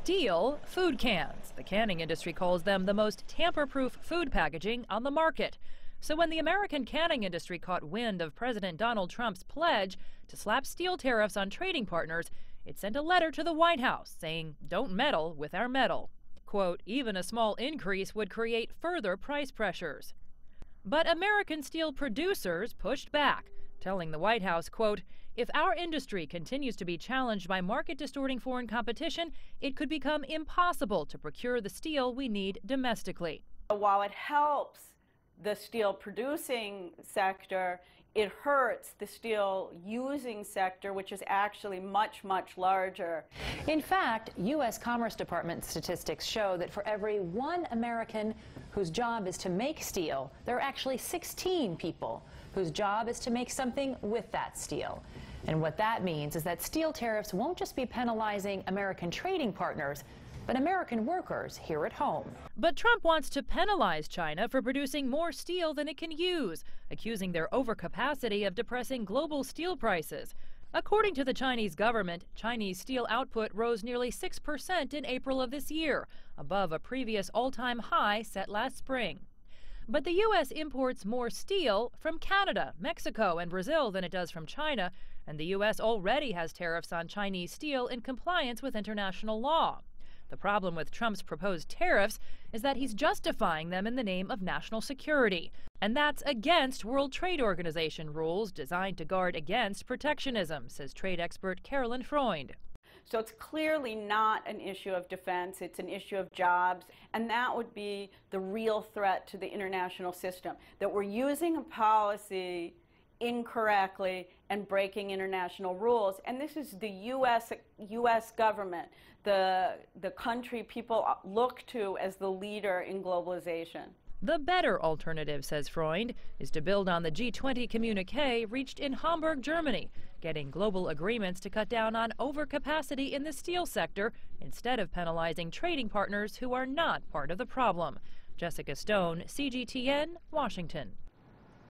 steel food cans. The canning industry calls them the most tamper-proof food packaging on the market. So when the American canning industry caught wind of President Donald Trump's pledge to slap steel tariffs on trading partners, it sent a letter to the White House saying, "Don't meddle with our metal." Quote, even a small increase would create further price pressures. But American steel producers pushed back, telling the White House, quote, if our industry continues to be challenged by market-distorting foreign competition, it could become impossible to procure the steel we need domestically. While it helps the steel producing sector, it hurts the steel using sector, which is actually much, much larger. In fact, U.S. Commerce Department statistics show that for every one American whose job is to make steel, there are actually 16 people whose job is to make something with that steel. And what that means is that steel tariffs won't just be penalizing American trading partners, but American workers here at home. But Trump wants to penalize China for producing more steel than it can use, accusing their overcapacity of depressing global steel prices. According to the Chinese government, Chinese steel output rose nearly 6% in April of this year, above a previous all-time high set last spring. But the U.S. imports more steel from Canada, Mexico, and Brazil than it does from China, and the U.S. already has tariffs on Chinese steel in compliance with international law. The problem with Trump's proposed tariffs is that he's justifying them in the name of national security, and that's against World Trade Organization rules designed to guard against protectionism, says trade expert Carolyn Freund. So it's clearly not an issue of defense, it's an issue of jobs, and that would be the real threat to the international system, that we're using a policy incorrectly and breaking international rules. And this is the U.S. government, the country people look to as the leader in globalization. The better alternative, says Freund, is to build on the G20 communique reached in Hamburg, Germany, getting global agreements to cut down on overcapacity in the steel sector instead of penalizing trading partners who are not part of the problem. Jessica Stone, CGTN, Washington.